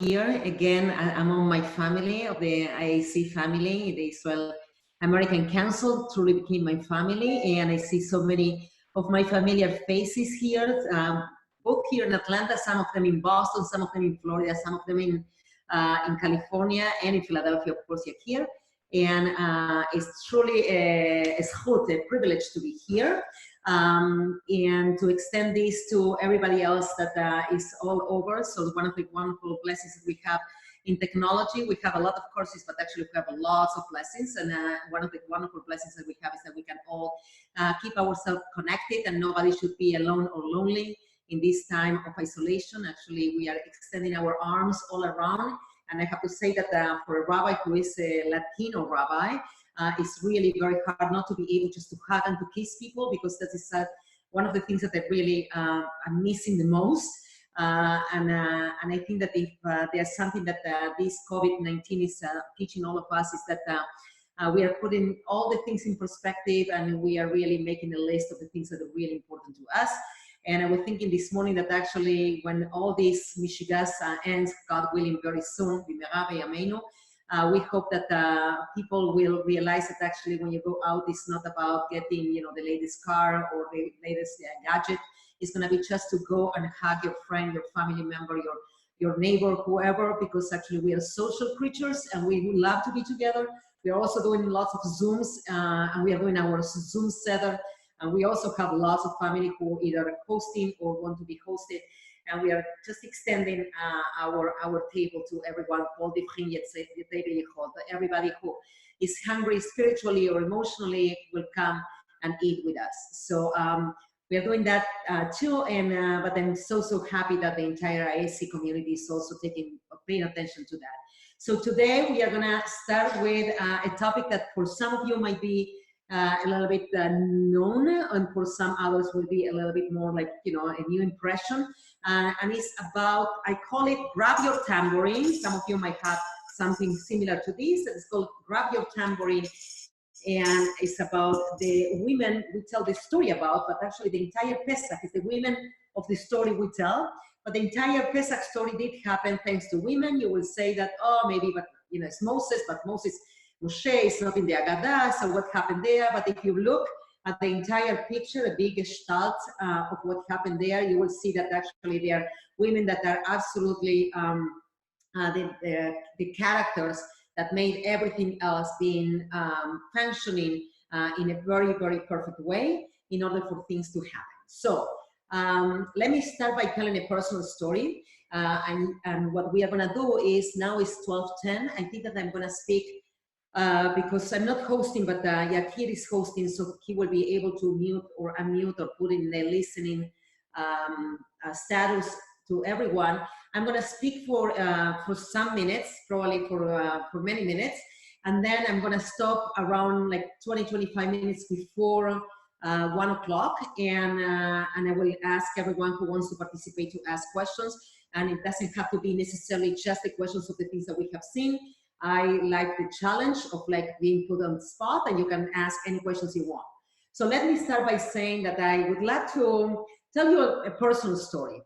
here again among my family of the IAC family, the Israel American Council truly became my family, and I see so many of my familiar faces here, both here in Atlanta, some of them in Boston, some of them in Florida, some of them in California and in Philadelphia, of course, you're here. And it's truly a zchut, a privilege to be here, and to extend this to everybody else that is all over. So one of the wonderful blessings that we have in technology, we have a lot of courses, but actually we have lots of blessings. And one of the wonderful blessings that we have is that we can all keep ourselves connected, and nobody should be alone or lonely in this time of isolation. Actually, we are extending our arms all around. And I have to say that for a rabbi who is a Latino rabbi, it's really very hard not to be able just to hug and to kiss people, because that is one of the things that I really am missing the most. And I think that if there's something that this COVID-19 is teaching all of us, is that we are putting all the things in perspective, and we are really making a list of the things that are really important to us. And I was thinking this morning that actually when all this Mishigas ends, God willing, very soon, we hope that people will realize that actually when you go out, it's not about getting, the latest car or the latest gadget. It's going to be just to go and hug your friend, your family member, your neighbor, whoever, because actually we are social creatures and we love to be together. We are also doing lots of Zooms, and we are doing our Zoom Seder. And we also have lots of family who either are hosting or want to be hosted. And we are just extending our table to everyone. Everybody who is hungry spiritually or emotionally will come and eat with us. So we are doing that too. And but I'm so happy that the entire IAC community is also paying attention to that. So today we are gonna start with a topic that for some of you might be a little bit known, and for some others will be a little bit more like, a new impression. And it's about, I call it Grab Your Tambourine. Some of you might have something similar to this. It's called Grab Your Tambourine. And it's about the women we tell the story about, but actually the entire Pesach is the women of the story we tell. But the entire Pesach story did happen thanks to women. You will say that, oh, maybe, but it's Moses, but Moshe is not in the Agadah, so what happened there? But if you look at the entire picture, a big gestalt of what happened there, you will see that actually there are women that are absolutely the characters that made everything else being functioning in a very, very perfect way in order for things to happen. So let me start by telling a personal story. And what we are going to do is, now it's 12:10. I think that I'm going to speak because I'm not hosting, but Yakir is hosting, so he will be able to mute or unmute or put in the listening status to everyone. I'm going to speak for some minutes, probably for many minutes, and then I'm going to stop around like 20-25 minutes before 1 o'clock, and I will ask everyone who wants to participate to ask questions. And it doesn't have to be necessarily just the questions of the things that we have seen. I like the challenge of like being put on the spot, and you can ask any questions you want. So let me start by saying that I would like to tell you a personal story,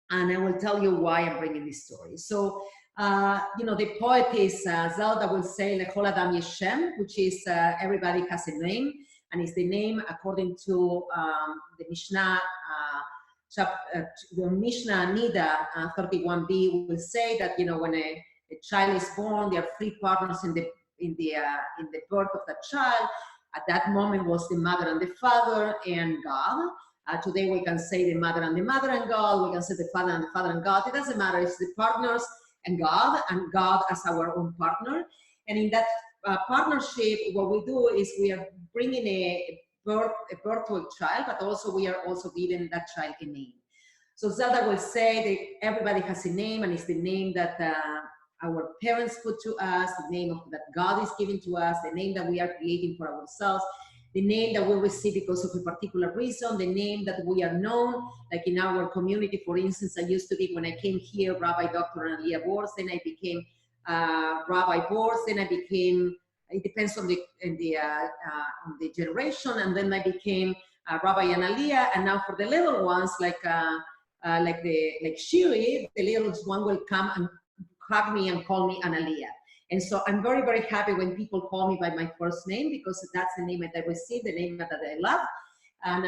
and I will tell you why I'm bringing this story. So, the poetess Zelda will say Lechol Adam Yesh Shem, which is everybody has a name, and it's the name according to the Mishnah. The Mishnah Nida 31b will say that when a child is born, there are three partners in the birth of that child. At that moment was the mother and the father and God. Today we can say the mother and God. We can say the father and God. It doesn't matter. It's the partners and God as our own partner. And in that partnership, what we do is we are bringing a birth to a child, but also we are also giving that child a name. So Zelda will say that everybody has a name, and it's the name that our parents put to us, the name that God is giving to us, the name that we are creating for ourselves, the name that we receive because of a particular reason, the name that we are known. Like in our community, for instance, I used to be, when I came here, Rabbi Dr. Analia Bortz, then I became Rabbi Bortz, then I became, it depends on the generation, and then I became Rabbi Analia, and now for the little ones, like Shiri, the little one will come and hug me and call me Analia. And so I'm very, very happy when people call me by my first name, because that's the name that I received, the name that I love. And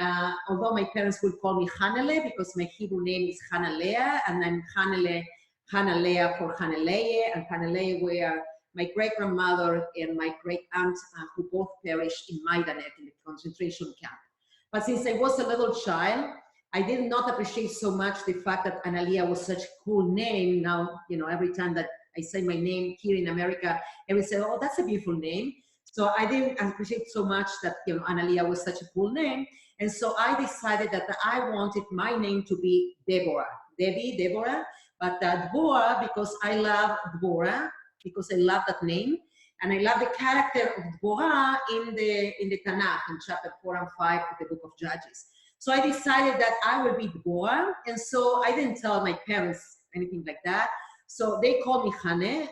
although my parents would call me Hanele, because my Hebrew name is Hanalea, and I'm Hanalea for Haneleye, and Haneleye were my great-grandmother and my great-aunt who both perished in Majdanek, in the concentration camp. But since I was a little child, I did not appreciate so much the fact that Analia was such a cool name. Now, you know, every time that I say my name here in America, everyone say, oh, that's a beautiful name. So I didn't appreciate so much that, you know, Analia was such a cool name. And so I decided that I wanted my name to be Deborah. Deborah, but Dvorah, because I love Dvorah, because I love that name. And I love the character of Dvorah in the Tanakh, in chapter 4 and 5 of the book of Judges. So I decided that I would be Dvorah, and so I didn't tell my parents anything like that. So they call me Hanele,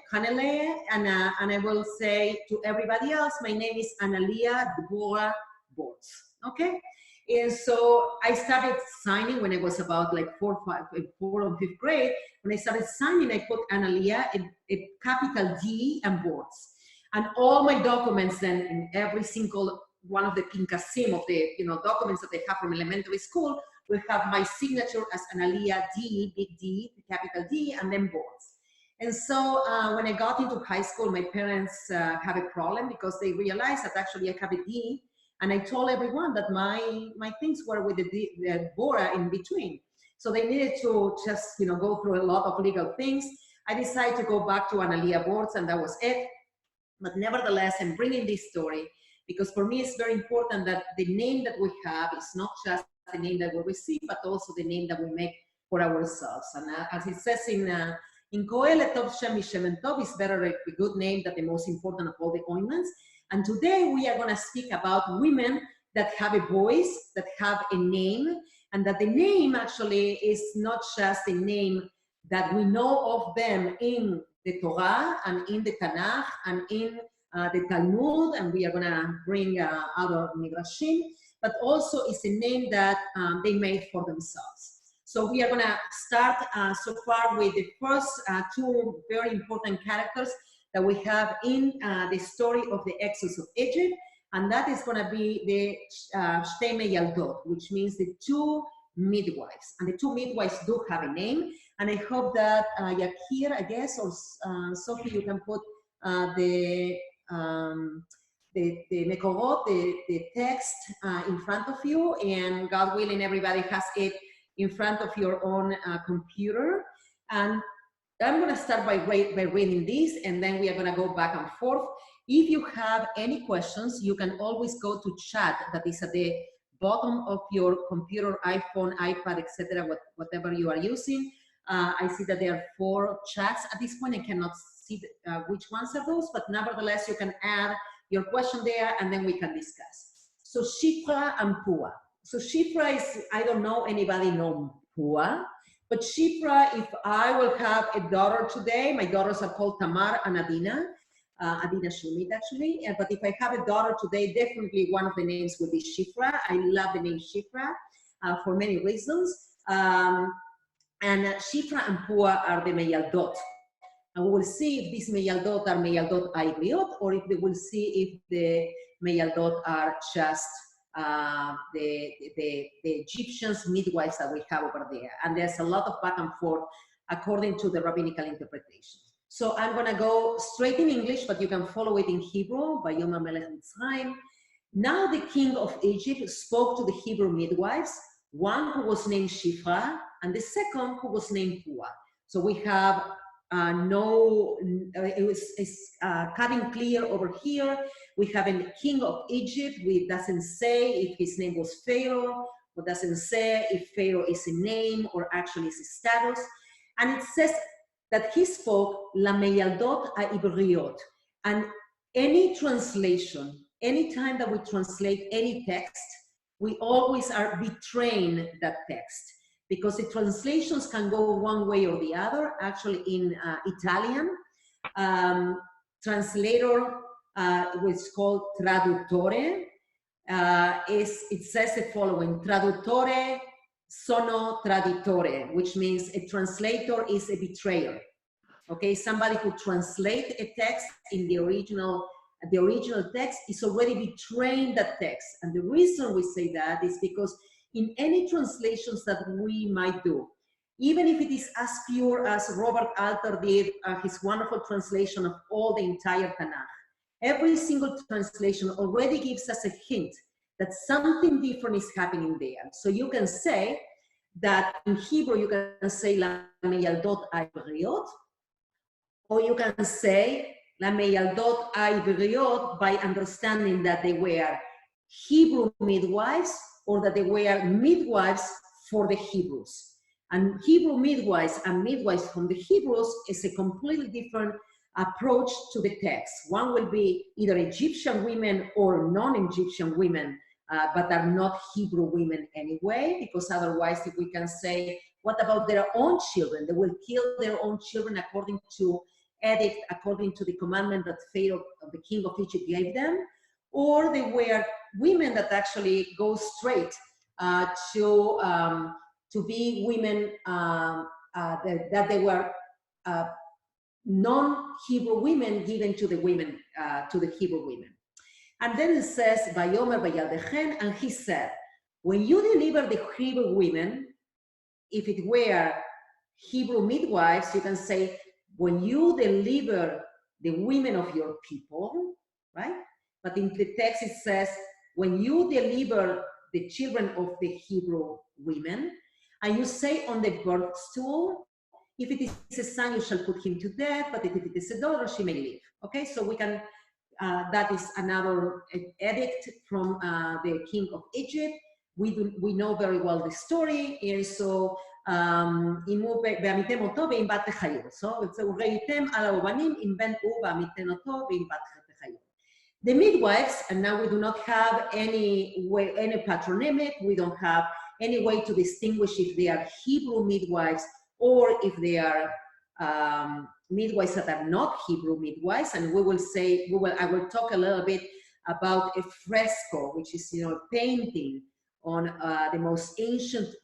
and I will say to everybody else, my name is Analia Bortz, okay? And so I started signing when I was about like 4 or 5th grade. When I started signing, I put Analia, a capital D and Bortz. And all my documents then, in every single one of the pinkasim of the documents that I have from elementary school, will have my signature as Analia D, big D, capital D, and then Bortz. And so when I got into high school, my parents had a problem because they realized that actually I have a D, and I told everyone that my things were with the Bora in between. So they needed to just go through a lot of legal things. I decided to go back to Analia Bortz, and that was it. But nevertheless, I'm bringing this story because for me it's very important that the name that we have is not just the name that we receive, but also the name that we make for ourselves. And as it says in Kohelet, Tov Shem Mishem Tov is better a good name than the most important of all the ointments. And today we are going to speak about women that have a voice, that have a name, and that the name actually is not just a name that we know of them in the Torah and in the Tanakh and in the Talmud, and we are going to bring other midrashim, but also it's a name that they made for themselves. So we are going to start so far with the first two very important characters that we have in the story of the Exodus of Egypt, and that is going to be the Shtei Meyaldot, which means the two midwives. And the two midwives do have a name, and I hope that Yakir, I guess, or Sophie, you can put the Mekorot, the text in front of you, and God willing, everybody has it in front of your own computer. And I'm going to start by reading this, and then we are going to go back and forth. If you have any questions, you can always go to chat that is at the bottom of your computer, iPhone, iPad, etc., whatever you are using. I see that there are 4 chats at this point. I cannot see which ones are those, but nevertheless, you can add your question there, and then we can discuss. So Shifra and Pua. So Shifra is, I don't know anybody know Pua, but Shifra, if I will have a daughter today, my daughters are called Tamar and Adina. Adina Shumit actually, but if I have a daughter today, definitely one of the names would be Shifra. I love the name Shifra for many reasons. And Shifra and Pua are the Meyaldot. And we will see if these Meyaldot are Meyaldot Aigriot, or if they will see if the Meyaldot are just the Egyptians midwives that we have over there. And there's a lot of back and forth according to the rabbinical interpretation. So I'm going to go straight in English, but you can follow it in Hebrew. Vayom HaMelech Mitzrayim. Now the king of Egypt spoke to the Hebrew midwives, one who was named Shifra, and the second who was named Pua. So we have it's cutting clear over here. We have a king of Egypt. It doesn't say if his name was Pharaoh, or doesn't say if Pharaoh is a name or actually is a status. And it says that he spoke La Meyaldot Ha'Ibriot. And any translation, anytime that we translate any text, we always are betraying that text, because the translations can go one way or the other. Actually, in Italian, translator, which is called traduttore, it says the following: traduttore sono traditore, which means a translator is a betrayer. Okay, somebody who translates a text in the original text is already betraying that text. And the reason we say that is because in any translations that we might do, even if it is as pure as Robert Alter did his wonderful translation of all the entire Tanakh, every single translation already gives us a hint that something different is happening there. So you can say that in Hebrew, you can say La Meyaldot Aibriot, or you can say La Meyaldot Aibriot by understanding that they were Hebrew midwives or that they were midwives for the Hebrews. And Hebrew midwives and midwives from the Hebrews is a completely different approach to the text. One will be either Egyptian women or non-Egyptian women, but are not Hebrew women anyway, because otherwise if we can say, what about their own children? They will kill their own children according to edict, according to the commandment that Pharaoh, the king of Egypt, gave them, or they were women that actually go straight to be women that they were non-Hebrew women given to the women, to the Hebrew women. And then it says, Vayomer Vayaldechen, and he said, when you deliver the Hebrew women, if it were Hebrew midwives, you can say, when you deliver the women of your people, right? But in the text it says, when you deliver the children of the Hebrew women, and you say on the birth stool, if it is a son, you shall put him to death, but if it is a daughter, she may live. Okay, so we can, that is another edict from the king of Egypt. We know very well the story, and so so the midwives, and now we do not have any patronymic, we don't have any way to distinguish if they are Hebrew midwives or if they are midwives that are not Hebrew midwives. And we will say, I will talk a little bit about a fresco, which is, you know, painting on the most ancient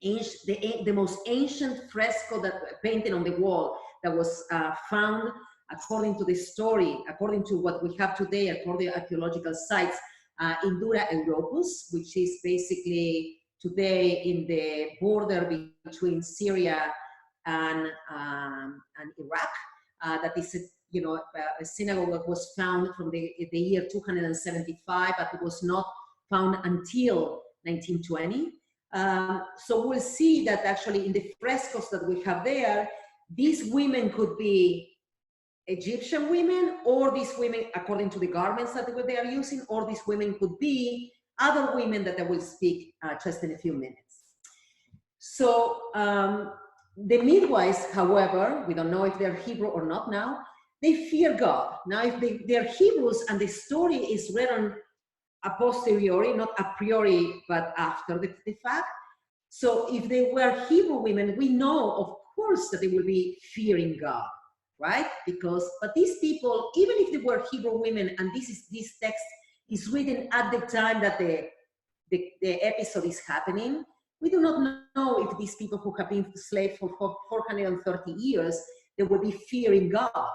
the most ancient fresco that painted on the wall that was found, according to the story, according to what we have today, according to archaeological sites, in Dura Europus, which is basically today in the border between Syria and Iraq. That is a synagogue that was found from the year 275, but it was not found until 1920. So we'll see that actually in the frescoes that we have there, these women could be Egyptian women, or these women, according to the garments that they are using, or these women could be other women that I will speak just in a few minutes. So the midwives, however, we don't know if they're Hebrew or not now, they fear God. Now, if they're Hebrews and the story is written a posteriori, not a priori, but after the fact. So if they were Hebrew women, we know, of course, that they will be fearing God, right? But these people, even if they were Hebrew women, and this text is written at the time that the episode is happening, we do not know if these people who have been slaves for 430 years, they will be fearing God,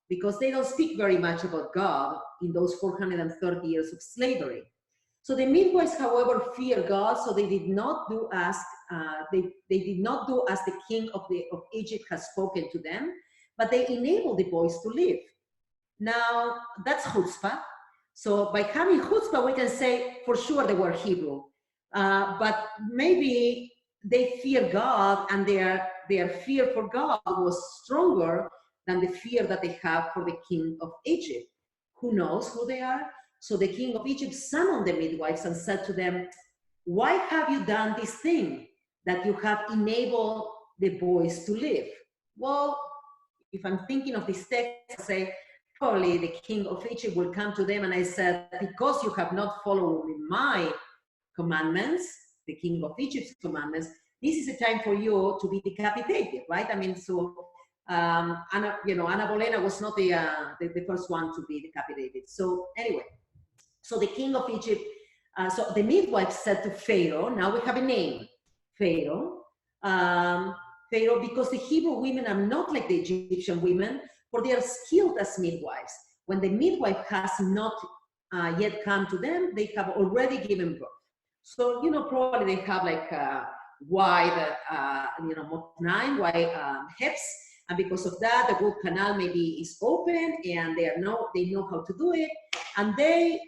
because they don't speak very much about God in those 430 years of slavery. So the midwives, however, fear God, so they did not do as they did not do as the king of Egypt has spoken to them, but they enabled the boys to live. Now that's chutzpah. So by having chutzpah, we can say for sure they were Hebrew, but maybe they fear God, and their fear for God was stronger than the fear that they have for the king of Egypt. Who knows who they are? So the king of Egypt summoned the midwives and said to them, why have you done this thing that you have enabled the boys to live? Well, if I'm thinking of this text, I say, probably the king of Egypt will come to them, and I said, because you have not followed my commandments, the king of Egypt's commandments, this is a time for you to be decapitated, right? I mean, so Anna Bolena was not the first one to be decapitated. So anyway, so the king of Egypt, so the midwife said to Pharaoh, now we have a name, Pharaoh, Pharaoh, because the Hebrew women are not like the Egyptian women, for they are skilled as midwives. When the midwife has not yet come to them, they have already given birth. So, probably they have like wide, motnaim, wide hips, and because of that, the root canal maybe is open, and they know how to do it. And they,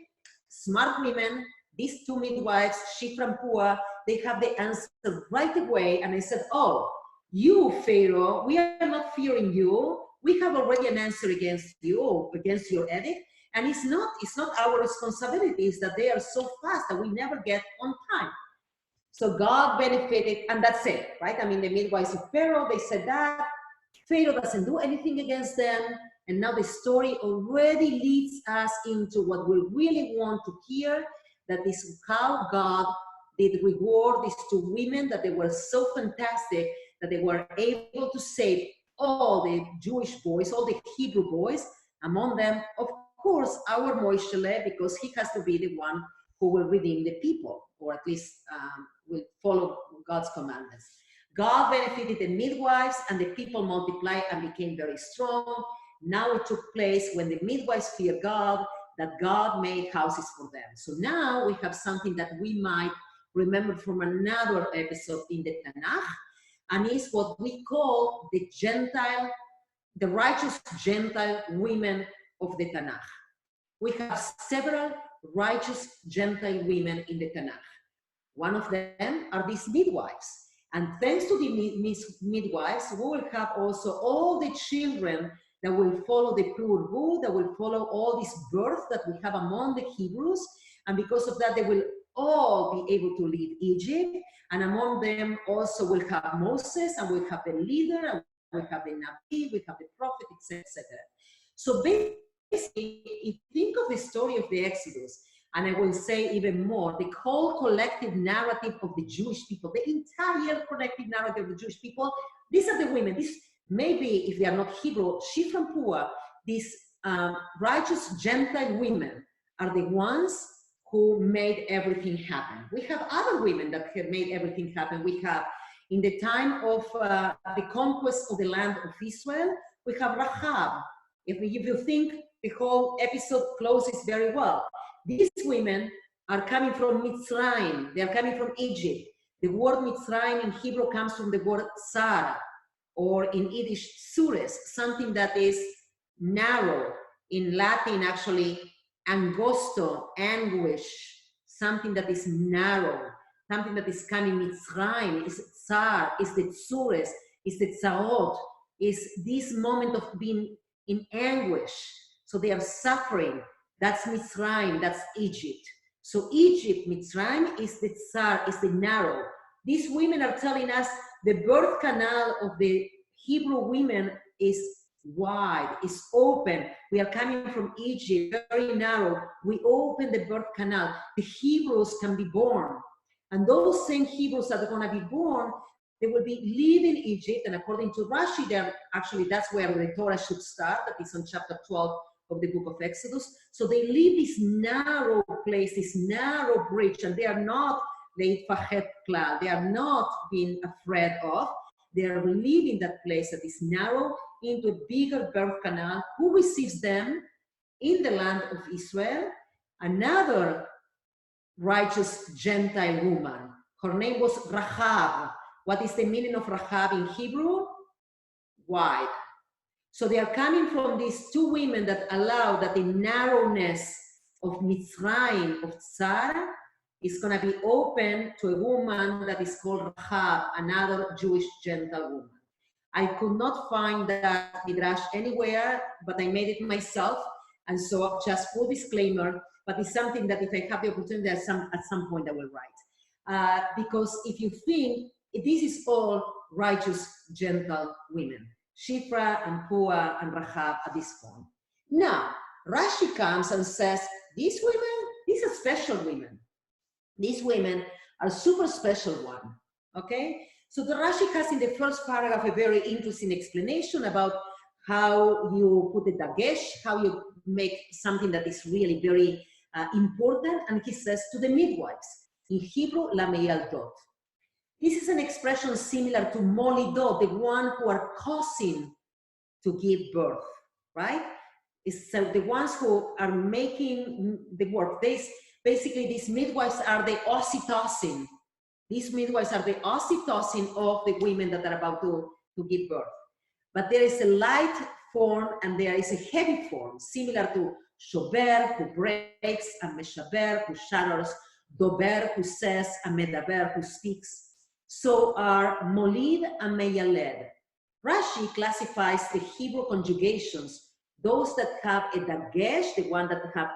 smart women, these two midwives, Shifra and Pua, they have the answer right away. And I said, oh, you, Pharaoh, we are not fearing you. We have already an answer against you, against your edict. And it's not our responsibility. It's that they are so fast that we never get on time. So God benefited, and that's it, right? I mean, the midwives of Pharaoh, they said that. Pharaoh doesn't do anything against them. And now the story already leads us into what we really want to hear, that is how God did reward these two women, that they were so fantastic, that they were able to save all the Jewish boys, all the Hebrew boys, among them, of course, our Moishele, because he has to be the one who will redeem the people, or at least will follow God's commandments. God benefited the midwives, and the people multiplied and became very strong. Now it took place when the midwives feared God, that God made houses for them. So now we have something that we might remember from another episode in the Tanakh, and is what we call the righteous Gentile women of the Tanakh. We have several righteous Gentile women in the Tanakh. One of them are these midwives. And thanks to the midwives, we will have also all the children that will follow the Purvu, that will follow all this birth that we have among the Hebrews. And because of that, they will all be able to leave Egypt. And among them also we'll have Moses, and we'll have the leader, and we'll have the Nabi, we have the prophet, etc. So basically, if you think of the story of the Exodus, and I will say even more, the whole collective narrative of the Jewish people, the entire collective narrative of the Jewish people, these are the women. These, maybe if they are not Hebrew, Shifra and Pua, these righteous Gentile women are the ones who made everything happen. We have other women that have made everything happen. We have, in the time of the conquest of the land of Israel, we have Rahab. If you think the whole episode closes very well. These women are coming from Mitzrayim. They are coming from Egypt. The word Mitzrayim in Hebrew comes from the word Tsar, or in Yiddish, Sures, something that is narrow. In Latin, actually, angosto, anguish, something that is narrow, something that is coming Mitzrayim, is Tsar, is the Tsures, is the Tzarot, is this moment of being in anguish. So they are suffering. That's Mitzrayim, that's Egypt. So Egypt, Mitzrayim, is the Tsar, is the narrow. These women are telling us the birth canal of the Hebrew women is wide, is open. We are coming from Egypt, very narrow. We open the birth canal. The Hebrews can be born. And those same Hebrews that are going to be born, they will be leaving Egypt. And according to Rashi, that's where the Torah should start. That is on chapter 12 of the book of Exodus. So they leave this narrow place, this narrow bridge, and they are not they are not being afraid of. They are leaving that place that is narrow into a bigger birth canal. Who receives them in the land of Israel? Another righteous Gentile woman. Her name was Rahab. What is the meaning of Rahab in Hebrew? Wide. So they are coming from these two women that allow that the narrowness of Mitzrayim, of Tsar, is going to be open to a woman that is called Rahab, another Jewish Gentile woman. I could not find that midrash anywhere, but I made it myself. And so just full disclaimer, but it's something that if I have the opportunity at some point I will write. Because if you think, this is all righteous Gentile women. Shifra and Pua and Rahab at this point. Now, Rashi comes and says, these women, these are special women. These women are super special one, okay? So the Rashi has in the first paragraph a very interesting explanation about how you put the dagesh, how you make something that is really very important. And he says to the midwives, in Hebrew, la meyaldot. This is an expression similar to molido, the one who are causing to give birth, right? It's the ones who are making the work. Basically, these midwives are the oxytocin. These midwives are the oxytocin of the women that are about to give birth. But there is a light form and there is a heavy form, similar to shober, who breaks, and meshaber, who shatters, dober, who says, and medaber, who speaks. So are molid and meyaled. Rashi classifies the Hebrew conjugations, those that have a dagesh, the one that have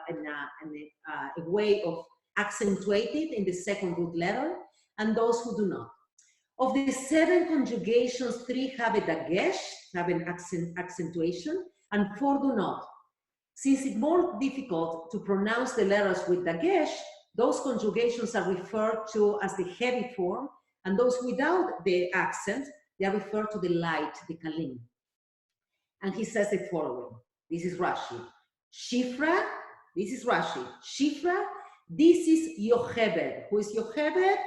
a way of accentuated in the second root letter, and those who do not. Of the 7 conjugations, 3 have a dagesh, have an accentuation, and 4 do not. Since it's more difficult to pronounce the letters with dagesh, those conjugations are referred to as the heavy form, and those without the accent, they are referred to the light, the kalim. And he says the following. This is Rashi. Shifra, this is Rashi. Shifra, this is Yochebed. Who is Yochebed?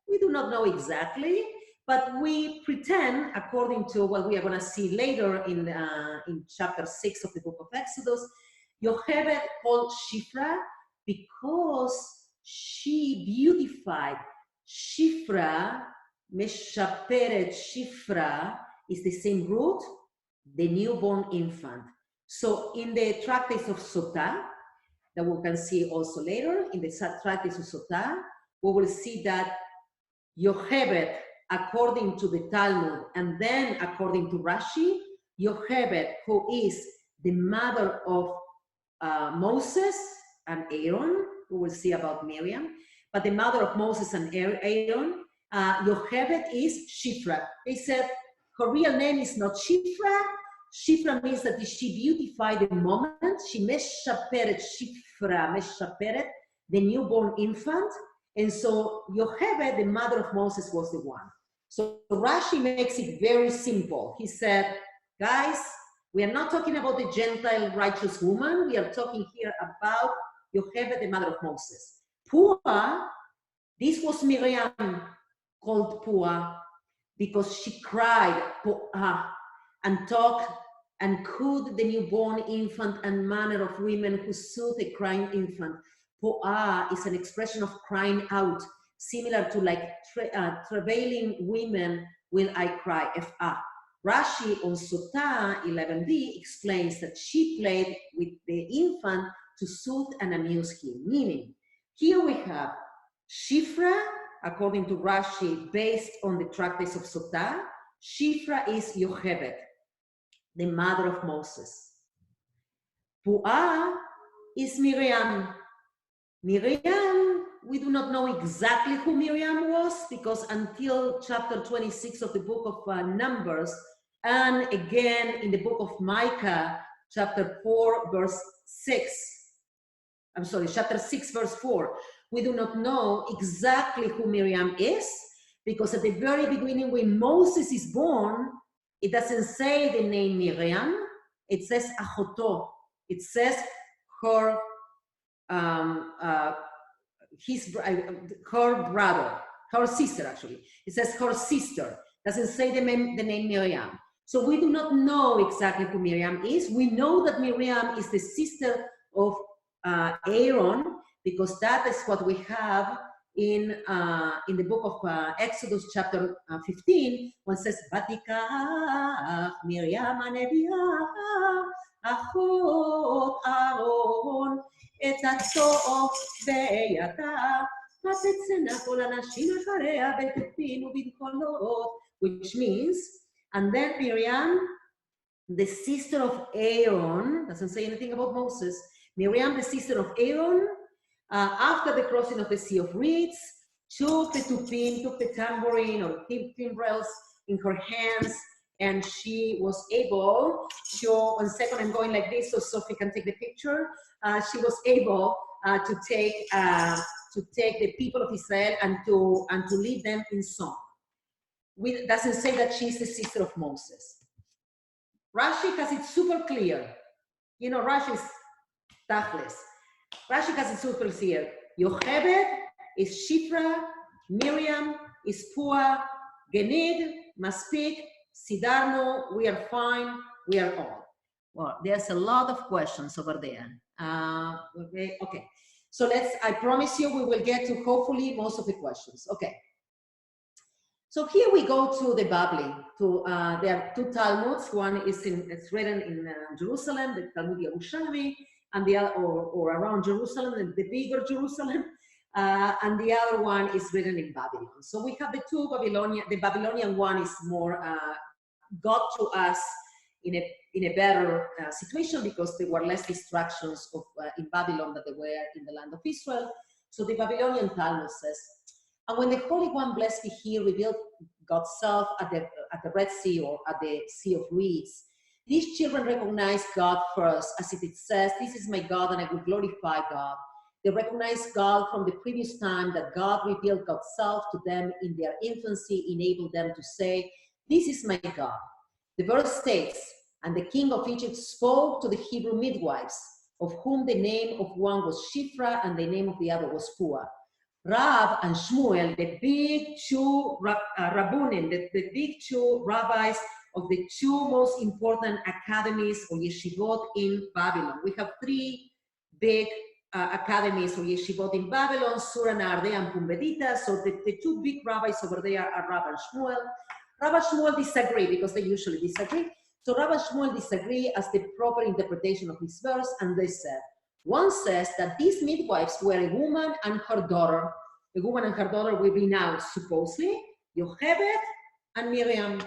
We do not know exactly, but we pretend, according to what we are going to see later in chapter 6 of the book of Exodus, Yochebed called Shifra because she beautified. Shifra, Meshaperet Shifra, is the same root, the newborn infant. So in the tractates of Sotah, that we can see also later, in the tractates of Sotah, we will see that Yochebed, according to the Talmud, and then according to Rashi, Yochebed, who is the mother of Moses and Aaron, we will see about Miriam, but the mother of Moses and Aaron, Yochebed is Shifra. They said her real name is not Shifra. Shifra means that she beautified the moment. She meshaperet Shifra, meshaperet, the newborn infant. And so Yochebed, the mother of Moses, was the one. So Rashi makes it very simple. He said, guys, we are not talking about the Gentile righteous woman. We are talking here about Yochebed, the mother of Moses. Pua, this was Miriam called Pua because she cried Pua and talked and cooed the newborn infant and manner of women who soothe a crying infant. Po'ah is an expression of crying out, similar to like travailing women will I cry, F-A. Rashi on Sotah 11b explains that she played with the infant to soothe and amuse him, meaning here we have Shifra, according to Rashi, based on the tractates of Sotah. Shifra is Yochebed, the mother of Moses. Pu'ah is Miriam. Miriam, we do not know exactly who Miriam was because until chapter 26 of the book of Numbers, and again in the book of Micah, chapter 4, verse 6, I'm sorry, chapter 6, verse 4, we do not know exactly who Miriam is because at the very beginning when Moses is born, it doesn't say the name Miriam, it says Achoto. It says her brother, her sister actually. It says her sister. Doesn't say the name Miriam. So we do not know exactly who Miriam is. We know that Miriam is the sister of Aaron because that is what we have in the book of Exodus chapter 15 when it says Vatikach Miriam Neviah Achot Aaron את הצוף בידה, ותצאנה כל הנשים אחריה בתופין ובנחולות, which means, and then Miriam, the sister of Aaron, doesn't say anything about Moses, Miriam, the sister of Aaron, after the crossing of the Sea of Reeds, took the tufin, took the tambourine or timbrels in her hands, and she was able to, 1 second, I'm going like this so Sophie can take the picture. She was able to take the people of Israel and to lead them in song. It doesn't say that she's the sister of Moses. Rashi has it super clear. You know, Rashi is tachlis. Rashi has it super clear. Yochebed is Shifra, Miriam is Pua, Genid, Maspik, Sidarno, we are fine, we are all. Well, there's a lot of questions over there. Okay. So I promise you, we will get to hopefully most of the questions. Okay. So here we go to the Babli. There are two Talmuds. One is it's written in Jerusalem, the Talmud Yerushalmi, and the other, or around Jerusalem, the bigger Jerusalem, and the other one is written in Babylon. So we have the two Babylonian. The Babylonian one is more got to us in a better situation because there were less distractions in Babylon than there were in the land of Israel. So the Babylonian Talmud says, and when the Holy One, blessed be He, revealed God's self at the Red Sea or at the Sea of Reeds, these children recognized God first, as it says, this is my God and I will glorify God. They recognized God from the previous time that God revealed God's self to them in their infancy, enabled them to say, this is my God. The verse states, and the king of Egypt spoke to the Hebrew midwives, of whom the name of one was Shifra and the name of the other was Pua. Rav and Shmuel, the big two Rabbunim, the big two rabbis of the two most important academies or yeshivot in Babylon. We have three big academies or yeshivot in Babylon, Surah Naardeh and Pumbedita. So the two big rabbis over there are Rav and Shmuel. Rav and Shmuel disagree because they usually disagree. So Rav and Shmuel disagree as the proper interpretation of this verse, and they said, one says that these midwives were a woman and her daughter. The woman and her daughter will be now supposedly Yochebed and Miriam.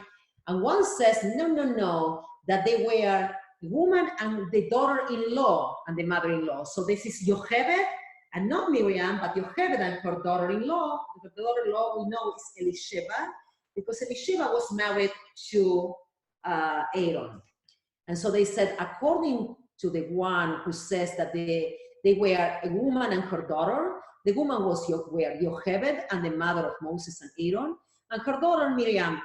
And one says, no, that they were a woman and the daughter-in-law and the mother-in-law. So this is Yochebed and not Miriam, but Yochebed and her daughter-in-law. The daughter-in-law we know is Elisheba, because Elisheba was married to Aaron. And so they said, according to the one who says that they were a woman and her daughter, the woman were Yochebed and the mother of Moses and Aaron, and her daughter Miriam.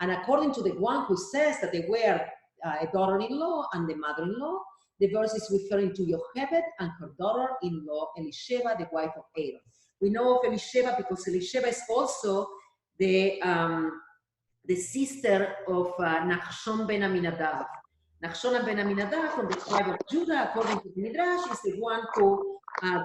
And according to the one who says that they were a daughter-in-law and the mother-in-law, the verse is referring to Yochebed and her daughter-in-law Elisheba, the wife of Aaron. We know of Elisheba because Elisheba is also the sister of Nachshon ben Aminadab. Nachshon ben Aminadab from the tribe of Judah, according to the Midrash, is the one who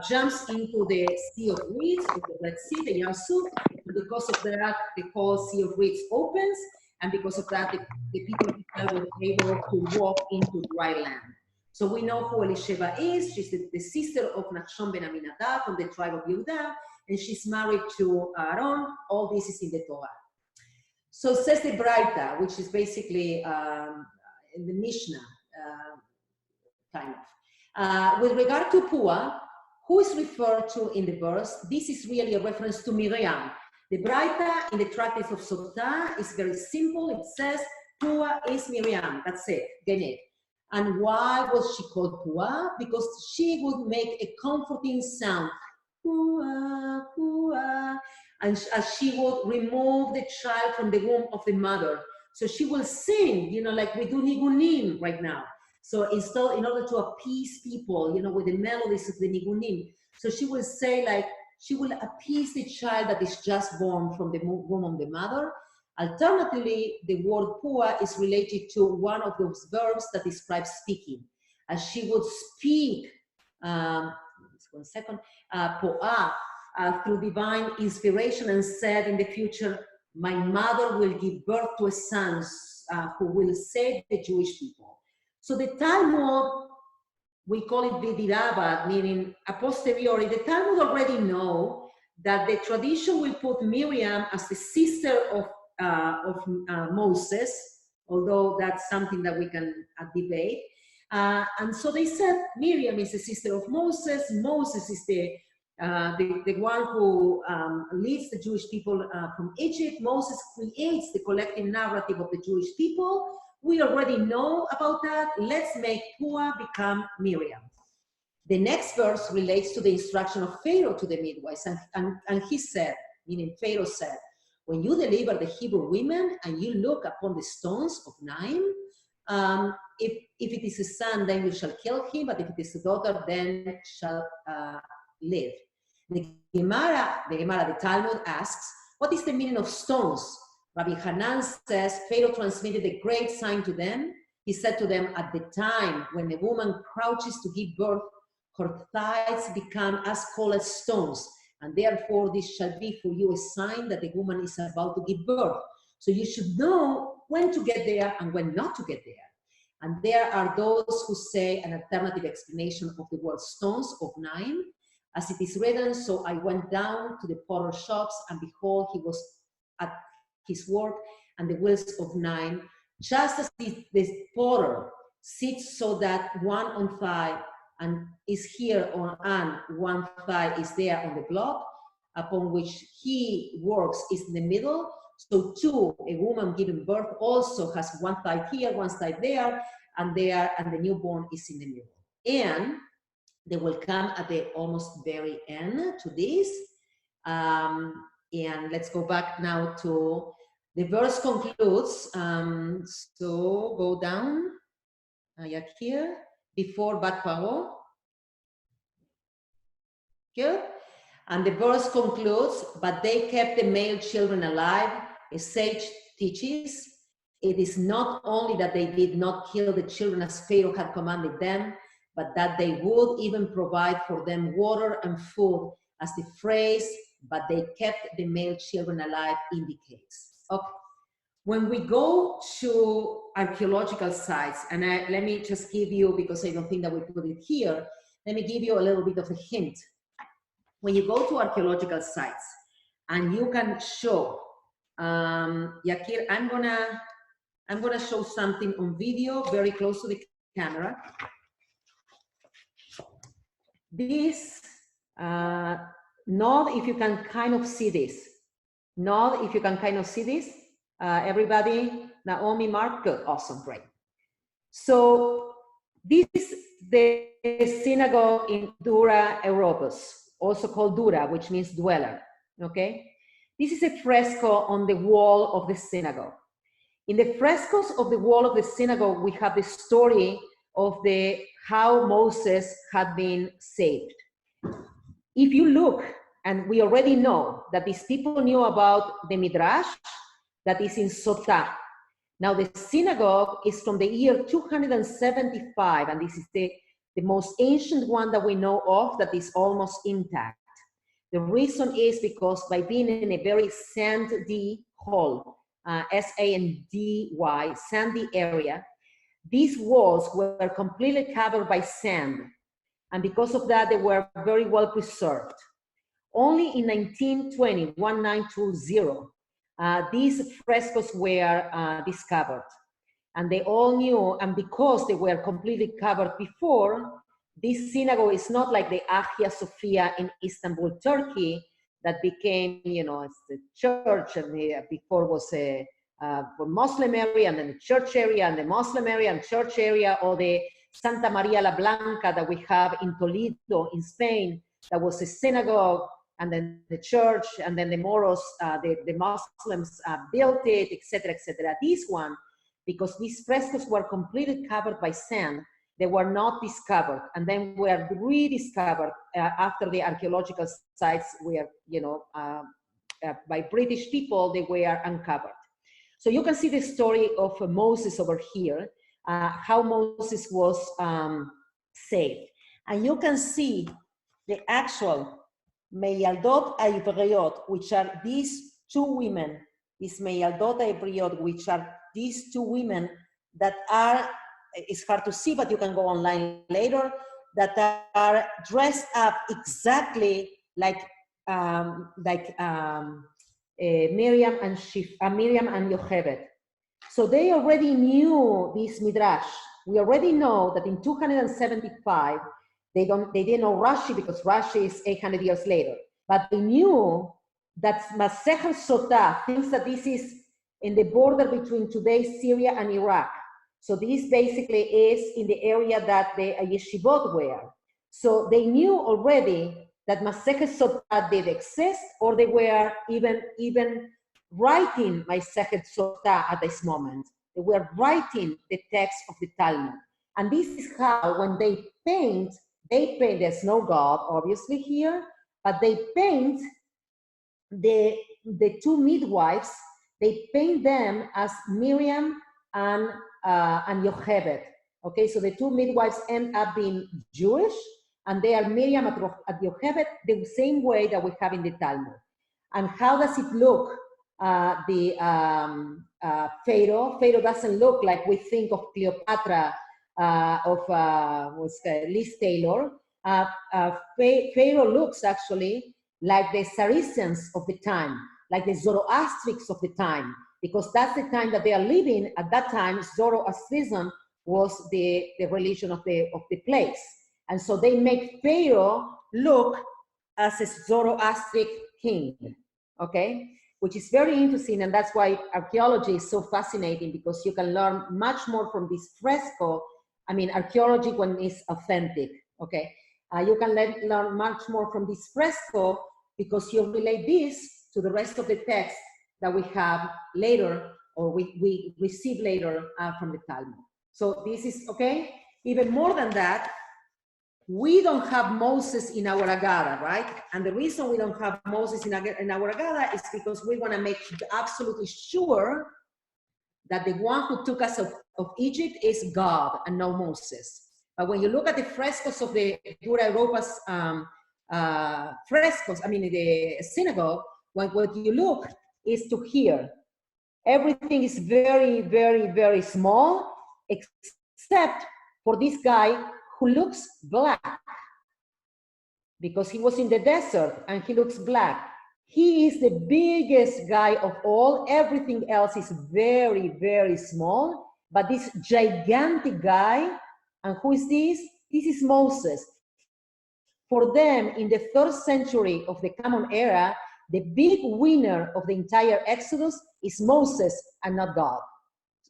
jumps into the Sea of Reeds, the Red Sea, the Yam Suf, and because of that, the whole Sea of Reeds opens, and because of that, the people of Israel were able to walk into dry land. So we know who Elisheba is. She's the sister of Nachshon ben Aminadab from the tribe of Judah, and she's married to Aaron. All this is in the Torah. So says the Braita, which is basically in the Mishnah, kind of. With regard to Pua, who is referred to in the verse, this is really a reference to Miriam. The Braita in the Tractate of Sotah is very simple. It says, Pua is Miriam. That's it, Gened. And why was she called Pua? Because she would make a comforting sound. Pua, Pua. And as she would remove the child from the womb of the mother. So she will sing, like we do nigunim right now. So in order to appease people, with the melodies of the nigunim. So she will say she will appease the child that is just born from the womb of the mother. Alternatively, the word pua is related to one of those verbs that describes speaking. As she would speak, poa, through divine inspiration and said in the future, my mother will give birth to a son who will save the Jewish people. So the Talmud, we call it Vidirabad, meaning a posteriori. The Talmud already know that the tradition will put Miriam as the sister of Moses, although that's something that we can debate. And so they said Miriam is the sister of Moses. Moses is the one who leads the Jewish people from Egypt. Moses creates the collective narrative of the Jewish people. We already know about that. Let's make Pua become Miriam. The next verse relates to the instruction of Pharaoh to the midwives. And he said, meaning Pharaoh said, when you deliver the Hebrew women and you look upon the stones of Naim, if it is a son, then you shall kill him, but if it is a daughter, then shall live. The Talmud asks, What is the meaning of stones? Rabbi Hanan says, Pharaoh transmitted a great sign to them. He said to them, at the time when a woman crouches to give birth, her thighs become as cold as stones. And therefore, this shall be for you a sign that the woman is about to give birth. So you should know when to get there and when not to get there. And there are those who say an alternative explanation of the word stones of 9. As it is written, so I went down to the potter shops, and behold, he was at his work, and the wheels of 9, just as the potter sits so that one on thigh and is here on, and one thigh is there on the block upon which he works is in the middle. So too, a woman giving birth also has one thigh here, one thigh there, and the newborn is in the middle. And they will come at the almost very end to this. And let's go back now to the verse concludes. So go down, here, before Bat Paro. Good. And the verse concludes, but they kept the male children alive. A sage teaches, it is not only that they did not kill the children as Pharaoh had commanded them, but that they would even provide for them water and food, as the phrase, but they kept the male children alive indicates. Okay. When we go to archaeological sites, and let me just give you, because I don't think that we put it here, let me give you a little bit of a hint. When you go to archaeological sites and you can show, Yakir, I'm gonna show something on video very close to the camera. This, nod if you can kind of see this. Nod if you can kind of see this. Everybody, Naomi, Mark, good, awesome, great. So this is the synagogue in Dura Europos, also called Dura, which means dweller, okay? This is a fresco on the wall of the synagogue. In the frescoes of the wall of the synagogue, we have the story of how Moses had been saved. If you look, and we already know that these people knew about the Midrash that is in Sotah. Now the synagogue is from the year 275, and this is the most ancient one that we know of that is almost intact. The reason is because by being in a very sandy hole, S-A-N-D-Y, sandy area, these walls were completely covered by sand. And because of that, they were very well preserved. Only in 1920, these frescoes were discovered. And they all knew, and because they were completely covered before, this synagogue is not like the Hagia Sophia in Istanbul, Turkey, that became, it's the church, and before was a Muslim area, and then the church area, and the Muslim area, and church area, or the Santa Maria la Blanca that we have in Toledo, in Spain, that was a synagogue, and then the church, and then the Moros, the Muslims built it, etc., etc. This one, because these frescoes were completely covered by sand, they were not discovered, and then were rediscovered after the archaeological sites were, by British people, they were uncovered. So you can see the story of Moses over here, how Moses was saved. And you can see the actual Meyaldot Ivriot, which are these two women, these Meyaldot Ivriot, which are these two women that are, it's hard to see, but you can go online later, that are dressed up exactly like Miriam and Yocheved. So they already knew this Midrash. We already know that in 275, they didn't know Rashi because Rashi is 800 years later. But they knew that Masechet Sotah thinks that this is in the border between today's Syria and Iraq. So this basically is in the area that the yeshivot were. So they knew already that Masechet Sotah did exist, or they were even writing Masechet Sotah at this moment. They were writing the text of the Talmud. And this is how, when they paint, there's no God, obviously, here, but they paint the the two midwives, they paint them as Miriam and Yocheved. Okay, so the two midwives end up being Jewish, and they are Miriam at Yocheved, the same way that we have in the Talmud. And how does it look? Pharaoh doesn't look like we think of Cleopatra, Liz Taylor. Pharaoh looks actually like the Saracens of the time, like the Zoroastrics of the time, because that's the time that they are living. At that time, Zoroastrianism was the religion of the place. And so they make Pharaoh look as a Zoroastric king, okay? Which is very interesting, and that's why archaeology is so fascinating, because you can learn much more from this fresco. I mean, archaeology when it's authentic, okay? You can learn much more from this fresco because you relate this to the rest of the text that we have later, or we receive later from the Talmud. So this is, okay? Even more than that, we don't have Moses in our Agada, right? And the reason we don't have Moses in our Agada is because we want to make absolutely sure that the one who took us of Egypt is God and not Moses. But when you look at the frescoes of the Dura Europa's frescoes, I mean the synagogue, what you look is to here. Everything is very, very, very small, except for this guy who looks black, because he was in the desert and he looks black. He is the biggest guy of all. Everything else is very, very small. But this gigantic guy, and who is this? This is Moses. For them, in the 3rd century of the Common Era, the big winner of the entire Exodus is Moses and not God.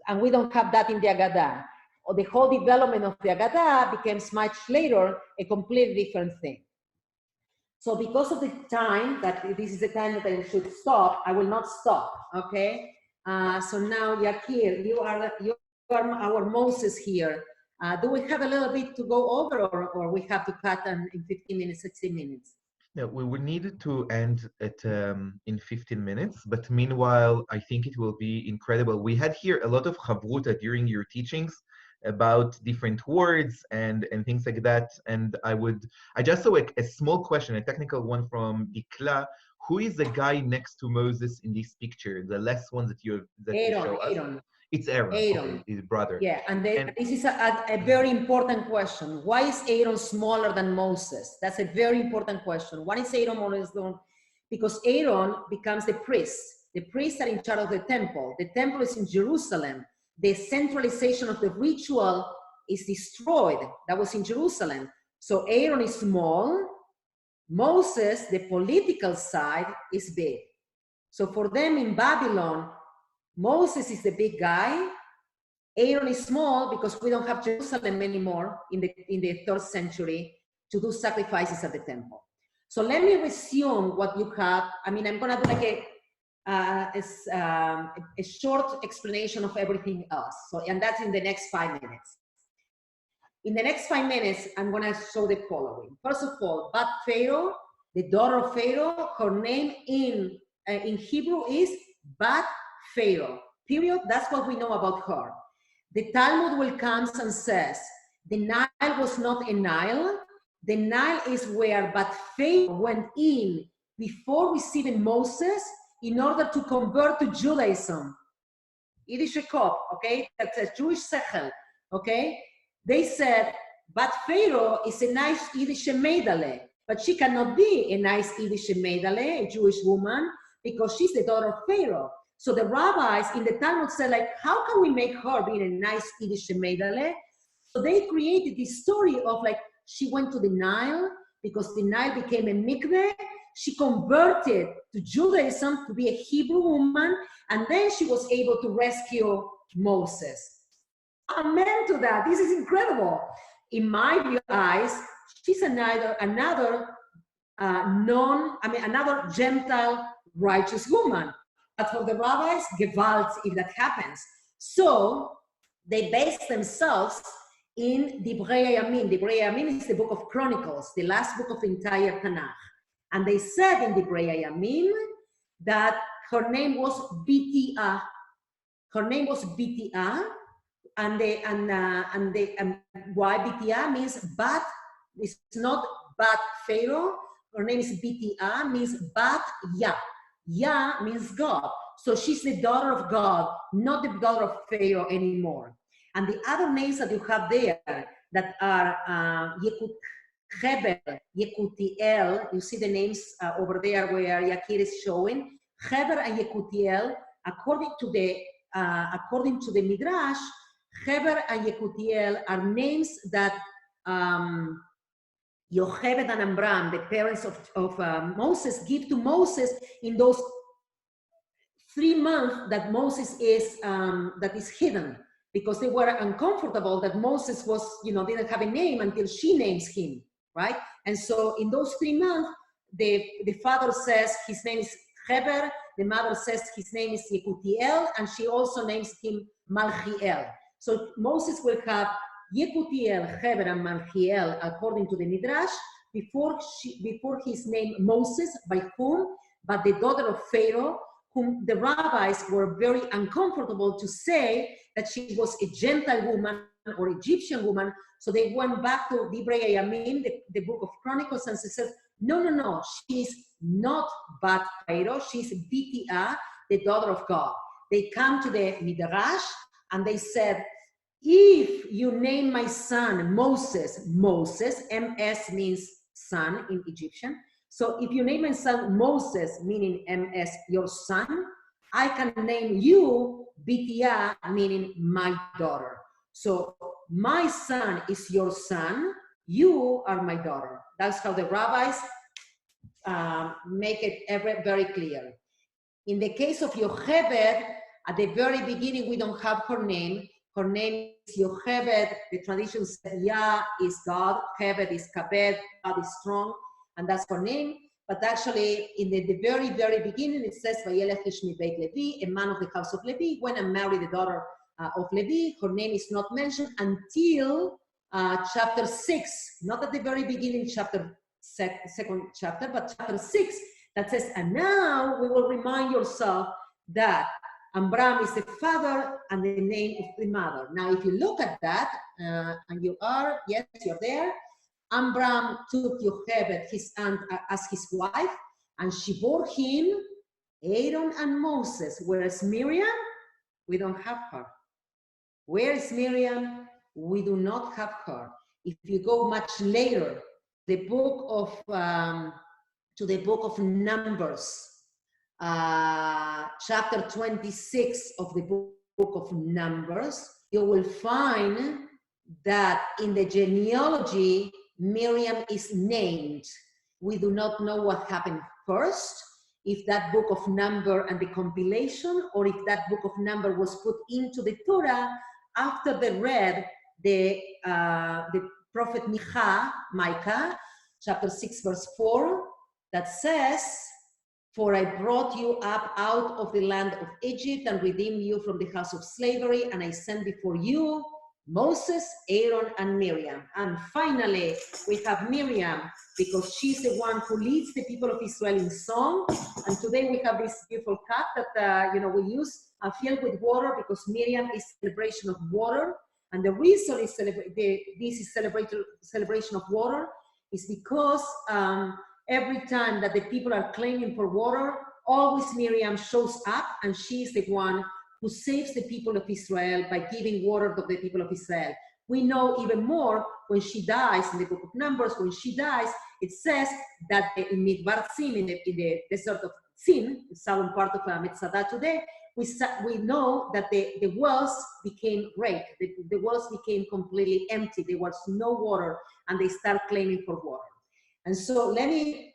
And we don't have that in the Agadah. Or the whole development of the Agadah becomes much later a completely different thing. So because of the time, that this is the time that I should stop, I will not stop, okay? So now, Yakir, you are our Moses here. Do we have a little bit to go over, or we have to cut in 15 minutes, 16 minutes? Yeah, we would need to end at in 15 minutes, but meanwhile, I think it will be incredible. We had here a lot of chavruta during your teachings about different words and things like that. And I just saw a small question, a technical one from Dikla. Who is the guy next to Moses in this picture? The last one that you show us? Aaron. It's Aaron. Okay, his brother. Yeah, and this is a very important question. Why is Aaron smaller than Moses? That's a very important question. Why is Aaron smaller than? Because Aaron becomes the priest. The priests are in charge of the temple. The temple is in Jerusalem. The centralization of the ritual is destroyed. That was in Jerusalem. So Aaron is small. Moses, the political side, is big. So for them in Babylon, Moses is the big guy. Aaron is small because we don't have Jerusalem anymore in the 3rd century to do sacrifices at the temple. So let me resume what you have. I mean, I'm going to do like a short explanation of everything else. So, and that's in the next 5 minutes. In the next 5 minutes, I'm going to show the following. First of all, Bat Pharaoh, the daughter of Pharaoh, her name in Hebrew is Bat Pharaoh, period. That's what we know about her. The Talmud will come and says, the Nile was not a Nile. The Nile is where Bat Pharaoh went in before receiving Moses in order to convert to Judaism. Yiddish Kop, okay? That's a Jewish sechel, okay? They said, Bat Pharaoh is a nice Yiddish Meidale, but she cannot be a nice Yiddish Meidale, a Jewish woman, because she's the daughter of Pharaoh. So the rabbis in the Talmud said, like, how can we make her be a nice Yiddish Meidale? So they created this story of like, she went to the Nile because the Nile became a mikveh. She converted to Judaism to be a Hebrew woman, and then she was able to rescue Moses. Amen to that. This is incredible. In my eyes, she's another Gentile righteous woman. But for the rabbis, Gewalt, if that happens. So they base themselves in Divrei Yamin. Divrei Yamin is the book of Chronicles, the last book of the entire Tanakh. And they said in Divrei Yamin that her name was Bitia. Her name was Bitia, and why Bitia means bat. It's not bat Pharaoh. Her name is Bitia, means bat Ya. Ya means God. So she's the daughter of God, not the daughter of Pharaoh anymore. And the other names that you have there that are Heber, Yekutiel, you see the names over there where Yakir is showing. Heber and Yekutiel, according to the Midrash, Heber and Yekutiel are names that Yocheved and Amram, the parents of Moses, give to Moses in those 3 months that Moses is that is hidden, because they were uncomfortable that Moses was, didn't have a name until she names him, right? And so in those 3 months, the father says his name is Heber, the mother says his name is Yekutiel, and she also names him Malchiel. So Moses will have Yekutiel, Heber, and Malchiel according to the Midrash before his name Moses, by whom? But the daughter of Pharaoh, whom the rabbis were very uncomfortable to say that she was a Gentile woman or Egyptian woman. So they went back to Divrei Yamim, the book of Chronicles, and she says, no, she's not Bat Pharaoh, she's Bitia, the daughter of God. They come to the Midrash and they said, if you name my son Moses, MS means son in Egyptian. So if you name my son Moses, meaning MS, your son, I can name you Bitia, meaning my daughter. So my son is your son, you are my daughter. That's how the rabbis make it very clear. In the case of Yocheved, at the very beginning, we don't have her name. Her name is Yocheved. The tradition says Yah is God, Cheved is Kabed, God is strong, and that's her name. But actually, in the very, very beginning, it says, Vayelech ish mibeit Levi, a man of the house of Levi, went and married the daughter of Levi. Her name is not mentioned until chapter 6, not at the very beginning, second chapter, but chapter 6, that says, and now we will remind yourself that Amram is the father and the name of the mother. Now, if you look at that, and yes, you're there, Amram took Yocheved, his aunt, as his wife, and she bore him Aaron and Moses. Whereas Miriam, we don't have her. Where is Miriam? We do not have her. If you go much later, to the book of Numbers, chapter 26 of the book of Numbers, you will find that in the genealogy, Miriam is named. We do not know what happened first, if that book of Number and the compilation, or if that book of Number was put into the Torah after they read the prophet Micah, chapter 6, verse 4, that says, for I brought you up out of the land of Egypt and redeemed you from the house of slavery, and I sent before you Moses, Aaron, and Miriam. And finally, we have Miriam, because she's the one who leads the people of Israel in song. And today we have this beautiful cup that we use filled with water, because Miriam is celebration of water. And the reason is this is celebration of water is because every time that the people are claiming for water, always Miriam shows up, and she is the one who saves the people of Israel by giving water to the people of Israel. We know even more when she dies in the book of Numbers. When she dies, it says that in Midbar Tzim, in the desert of Tzim, the southern part of Metzada today, we know that the wells became great. The wells became completely empty. There was no water, and they start claiming for water. And so let me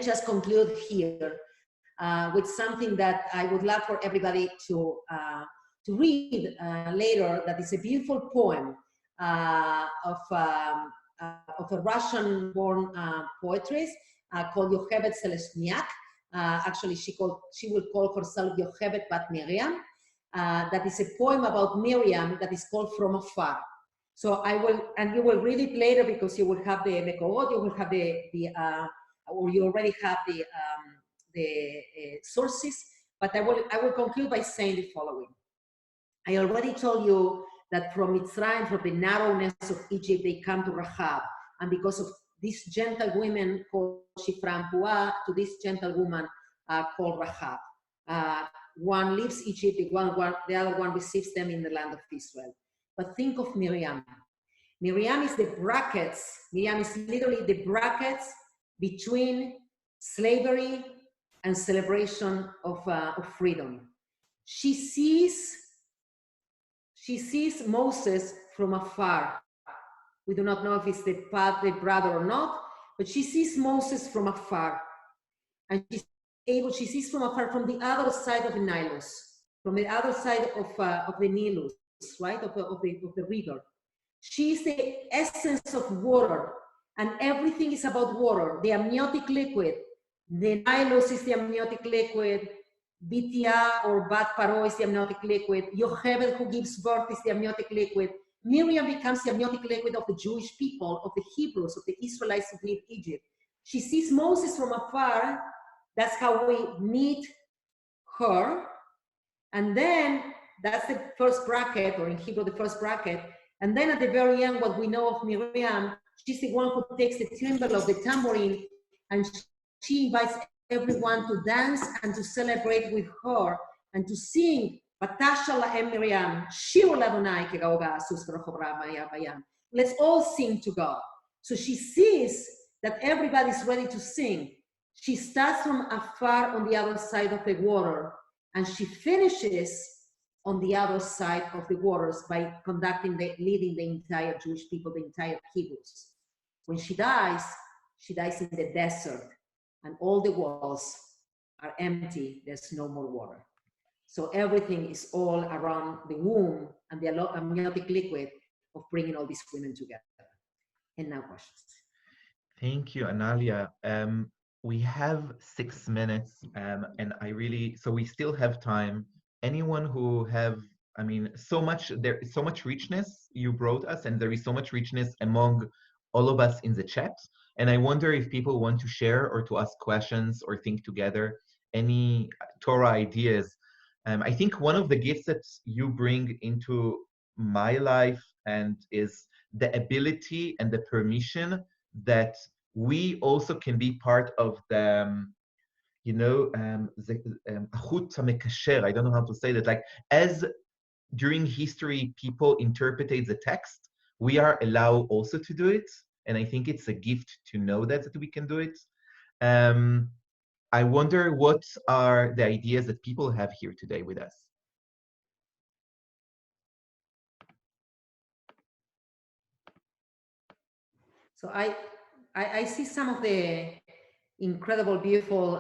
just conclude here with something that I would love for everybody to read later. That is a beautiful poem of a Russian-born poetess called Yocheved Selesniak. Actually, she will call herself Yocheved Bat Miriam. That is a poem about Miriam that is called From Afar. So and you will read it later, because you will have the Mekorot, you will have or you already have sources, but I will conclude by saying the following. I already told you that from Mitzrayim, from the narrowness of Egypt, they come to Rahab, and because of this gentle woman called Shifra and Puah, to this gentle woman called Rahab. One leaves Egypt, the other one receives them in the land of Israel. But think of Miriam. Miriam is the brackets. Miriam is literally the brackets between slavery and celebration of freedom. She sees Moses from afar. We do not know if it's the brother or not, but she sees Moses from afar. And she sees from afar, from the other side of the Nilus, from the other side of the Nilus, right, of the river. She is the essence of water, and everything is about water, the amniotic liquid. The Nilus is the amniotic liquid. Bitya or Bat Paro is the amniotic liquid. Yocheved, who gives birth, is the amniotic liquid. Miriam becomes the amniotic liquid of the Jewish people, of the Hebrews, of the Israelites who leave Egypt. She sees Moses from afar. That's how we meet her. And then that's the first bracket, or in Hebrew, the first bracket. And then at the very end, what we know of Miriam, she's the one who takes the timbre of the tambourine, and she invites everyone to dance and to celebrate with her and to sing. Let's all sing to God. So she sees that everybody's ready to sing. She starts from afar on the other side of the water, and she finishes on the other side of the waters by leading the entire Jewish people, the entire Hebrews. When she dies in the desert, and all the wells are empty. There's no more water. So everything is all around the womb and the amniotic liquid of bringing all these women together. And now questions. Thank you, Analia. We have 6 minutes, and so we still have time. Anyone who there is so much richness you brought us, and there is so much richness among all of us in the chat. And I wonder if people want to share or to ask questions or think together any Torah ideas. I think one of the gifts that you bring into my life and is the ability and the permission that we also can be part of the, I don't know how to say that, like as during history people interpreted the text, we are allowed also to do it. And I think it's a gift to know that we can do it. I wonder what are the ideas that people have here today with us. So I see some of the incredible, beautiful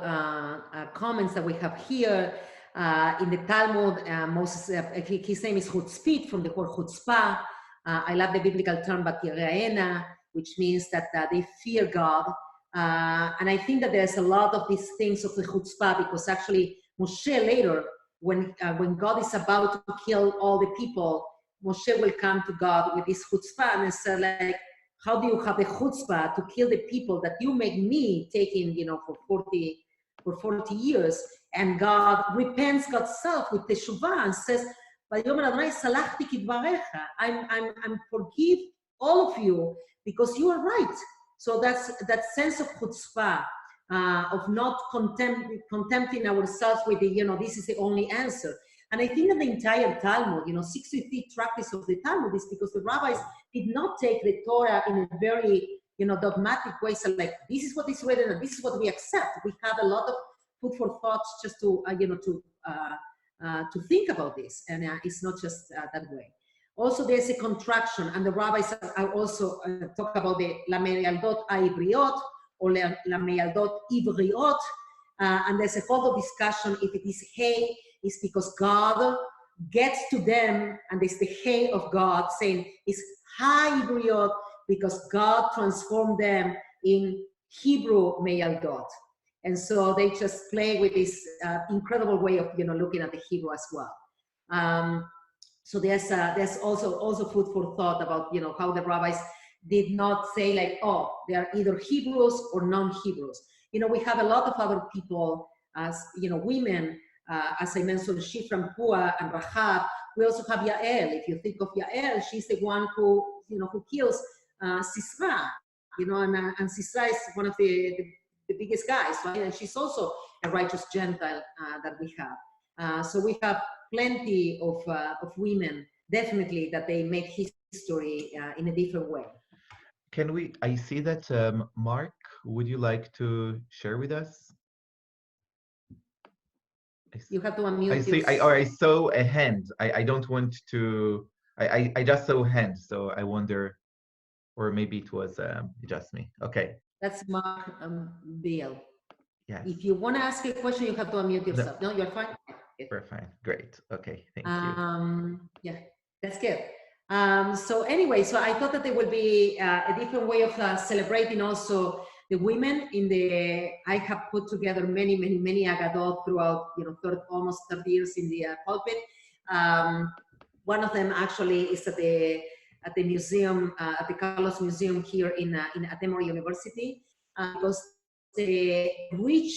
comments that we have here. In the Talmud, Moses, his name is Chutzpit, from the word chutzpah. I love the biblical term Batiraena, which means that they fear God. And I think that there's a lot of these things of the chutzpah, because actually Moshe later, when God is about to kill all the people, Moshe will come to God with this chutzpah and say, like, how do you have the chutzpah to kill the people that you make me take in, for 40 years? And God repents God's self with teshuvah and says, I'm forgive all of you because you are right. So that's that sense of chutzpah, of not contempting ourselves with this is the only answer. And I think that the entire Talmud, 63 tractates of the Talmud, is because the rabbis did not take the Torah in a very, dogmatic way. So like, this is what is written and this is what we accept. We have a lot of food for thought just to, to think about this. And it's not just that way. Also, there's a contraction, and the rabbis are also talk about the Lameyaldot Aibriot or Lameyaldot Ivriot. And there's a whole discussion if it is hay, is because God gets to them, and it's the hay of God, saying it's Haibriot because God transformed them in Hebrew Meyaldot. And so they just play with this incredible way of looking at the Hebrew as well. So there's also food for thought about how the rabbis did not say like, oh, they are either Hebrews or non-Hebrews. We have a lot of other people as women, as I mentioned, Shifra, Pua, and Rahab. We also have Yael. If you think of Yael, she's the one who who kills Sisra, and Sisra is one of the biggest guys, right? And she's also a righteous Gentile that we have. So we have plenty of women, definitely, that they make history in a different way. Can we, I see that, Mark, would you like to share with us? You have to unmute. I see, I saw a hand. I don't want to, I just saw a hand, so I wonder, or maybe it was just me. Okay. That's Mark Bill. Yes. If you want to ask a question, you have to unmute yourself. No, you're fine. We're fine. Great. Okay. Thank you. Yeah, that's good. So anyway, so I thought that there would be a different way of celebrating also the women in the. I have put together many Agadot throughout almost 30 years in the pulpit. One of them actually is at the museum, at the Carlos Museum here in Atemory University, because the rich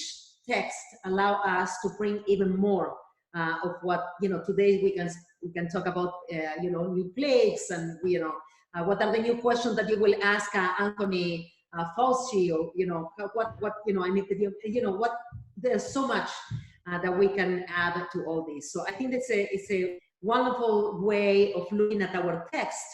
text allow us to bring even more of what today we can talk about new plagues and what are the new questions that you will ask Anthony Fauci, or what I mean, what there's so much that we can add to all this. So I think it's a wonderful way of looking at our text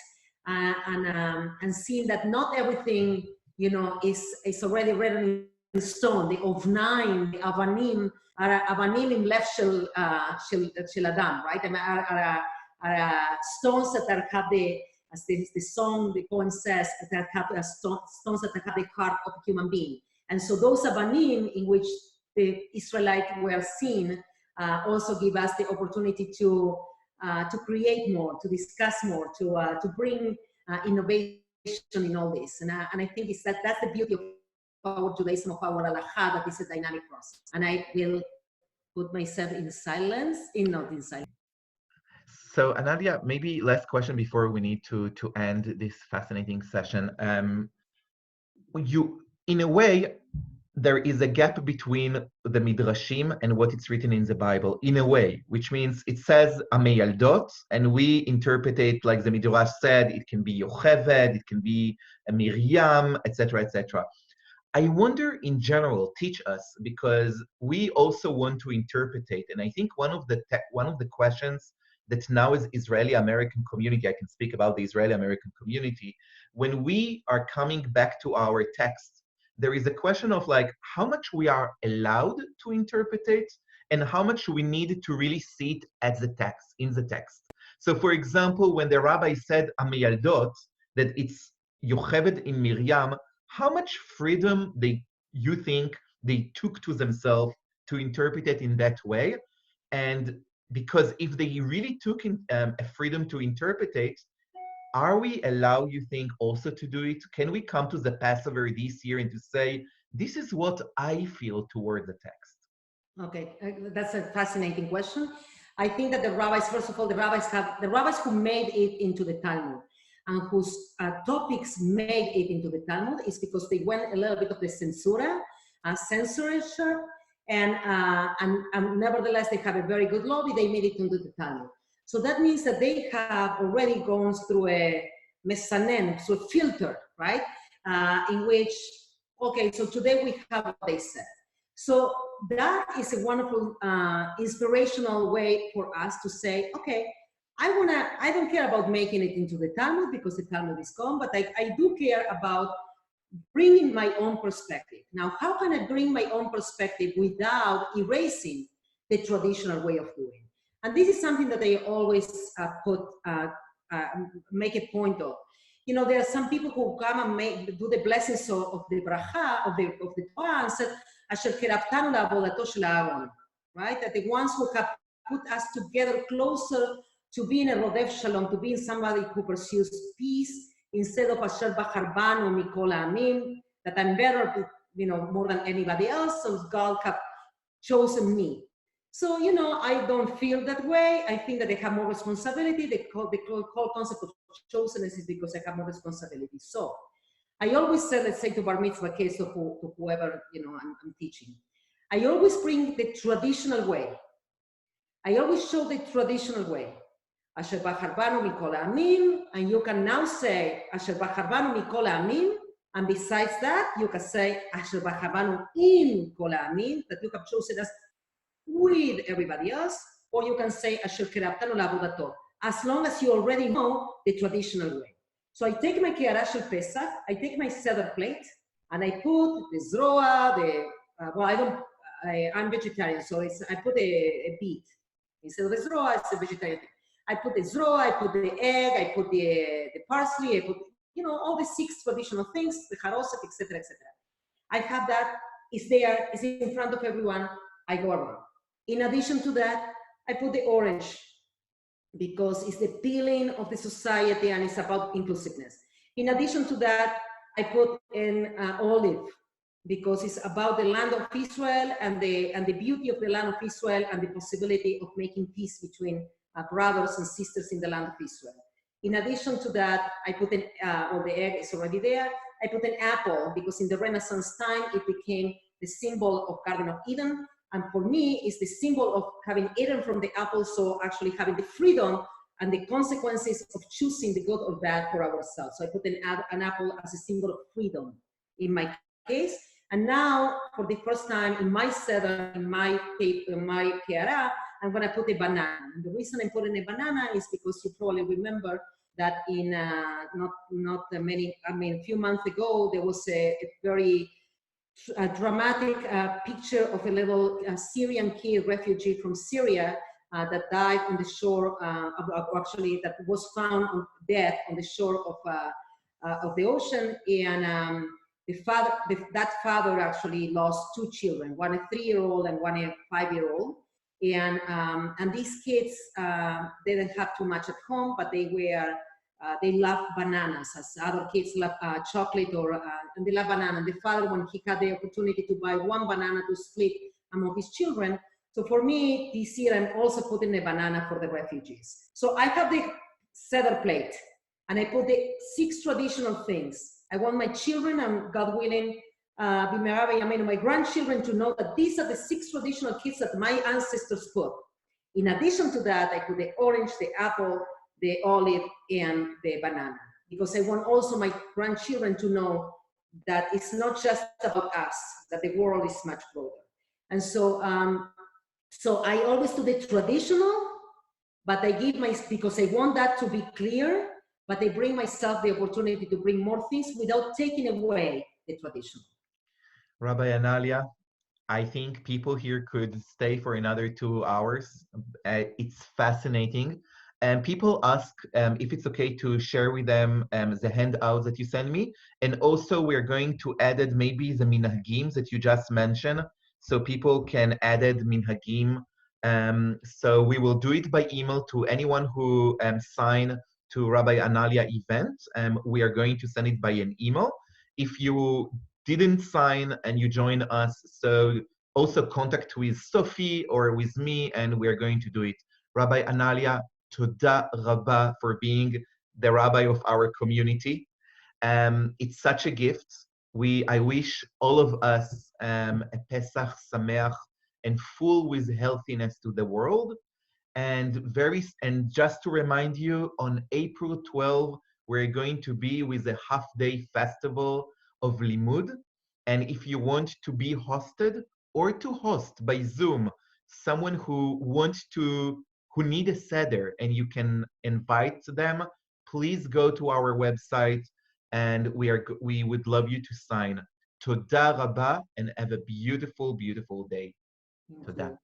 and seeing that not everything is already written in stone. The Ovnaim, the Avanim, Avanim im Lev Shel Adam, right? Are stones that have as the song, the poem says, that have stones that have the heart of a human being. And so those Avanim in which the Israelites were seen also give us the opportunity to create more, to discuss more, to bring innovation in all this. And I think that's the beauty of our Judaism, of our halacha, that is a dynamic process. And I will put myself in silence, not in silence. So Analia, maybe last question before we need to end this fascinating session. In a way, there is a gap between the Midrashim and what it's written in the Bible, in a way, which means it says Ameyaldot, and we interpret it like the Midrash said. It can be Yocheved, it can be a Miriam, etc., etc. I wonder, in general, teach us, because we also want to interpret it. And I think one of the questions that now is Israeli-American community, I can speak about the Israeli-American community, when we are coming back to our text, there is a question of like how much we are allowed to interpret it and how much we need to really see it as the text, in the text. So for example, when the rabbi said Ameyaldot, that it's Yocheved in Miriam, how much freedom you think they took to themselves to interpret it in that way? And because if they really took a freedom to interpret it, are we allowed, you think, also to do it? Can we come to the Passover this year and to say, this is what I feel toward the text? Okay, that's a fascinating question. I think that the rabbis, first of all, the rabbis who made it into the Talmud and whose topics made it into the Talmud is because they went a little bit of the censorship, and nevertheless they have a very good lobby. They made it into the Talmud. So that means that they have already gone through a mesanen, so a filter, right? In which, okay, so today we have what they said. So that is a wonderful, inspirational way for us to say, okay, I don't care about making it into the Talmud because the Talmud is gone, but I do care about bringing my own perspective. Now, how can I bring my own perspective without erasing the traditional way of doing? And this is something that I always make a point of. There are some people who come and do the blessings of the bracha, of the Torah, and said, Asher keraftanu la'avodato shel Aaron, right? That the ones who have put us together closer to being a rodef shalom, to being somebody who pursues peace, instead of Asher bacharbanu mikol ha'amim, that I'm better, more than anybody else, so God have chosen me. So, I don't feel that way. I think that they have more responsibility. The whole concept of chosenness is because I have more responsibility. So, I always say, let's say to bar mitzvah case to whoever, I'm teaching. I always bring the traditional way. I always show the traditional way. Asher bacharbanu mikol amin, and you can now say Asher bacharbanu mikol amin, and besides that, you can say Asher bacharbanu in kol amin, that you have chosen us with everybody else, or you can say Asher kerabtanu la'avodato, as long as you already know the traditional way. So I take my ke'ara shel Pesach, I take my seder plate, and I put the zroa, I'm vegetarian, so I put a beet. Instead of the zroa, it's a vegetarian thing. I put the zroa, I put the egg, I put the parsley, I put, all the 6 traditional things, the charoset, etc., etc. I have that, it's there, it's in front of everyone, I go around. In addition to that, I put the orange, because it's the feeling of the society and it's about inclusiveness. In addition to that, I put an olive, because it's about the land of Israel and the beauty of the land of Israel and the possibility of making peace between brothers and sisters in the land of Israel. In addition to that, I put the egg is already there. I put an apple, because in the Renaissance time, it became the symbol of Garden of Eden. And for me, it's the symbol of having eaten from the apple, so actually having the freedom and the consequences of choosing the good or bad for ourselves. So I put an apple as a symbol of freedom in my case. And now, for the first time in my seder, in my ke'ara, I'm going to put a banana. And the reason I'm putting a banana is because you probably remember that in a few months ago, there was a very dramatic picture of a little Syrian kid, refugee from Syria, that died on the shore, actually that was found dead on the shore of the ocean. And that father actually lost 2 children, one a 3-year-old and one a 5-year-old. And these kids didn't have too much at home, but they love bananas, as other kids love chocolate, and they love banana. The father, when he had the opportunity to buy 1 banana to split among his children. So for me, this year, I'm also putting a banana for the refugees. So I have the seder plate, and I put the 6 traditional things. I want my children, and God willing, my grandchildren to know that these are the 6 traditional gifts that my ancestors put. In addition to that, I put the orange, the apple, the olive, and the banana, because I want also my grandchildren to know that it's not just about us, that the world is much broader. And so, so I always do the traditional, but I because I want that to be clear, but I bring myself the opportunity to bring more things without taking away the traditional. Rabbi Analia, I think people here could stay for another 2 hours. It's fascinating. And people ask if it's okay to share with them the handouts that you send me. And also, we're going to add maybe the minhagim that you just mentioned, so people can add minhagim. So we will do it by email to anyone who sign to Rabbi Analia event. We are going to send it by an email. If you didn't sign and you join us, so also contact with Sophie or with me, and we are going to do it. Rabbi Analia, toda rabba for being the rabbi of our community. It's such a gift. I wish all of us a Pesach Sameach and full with healthiness to the world. And just to remind you, on April 12, we're going to be with a half-day festival of Limud. And if you want to be hosted or to host by Zoom someone who need a seder and you can invite them, please go to our website and we would love you to sign. Toda rabba, and have a beautiful, beautiful day. Toda.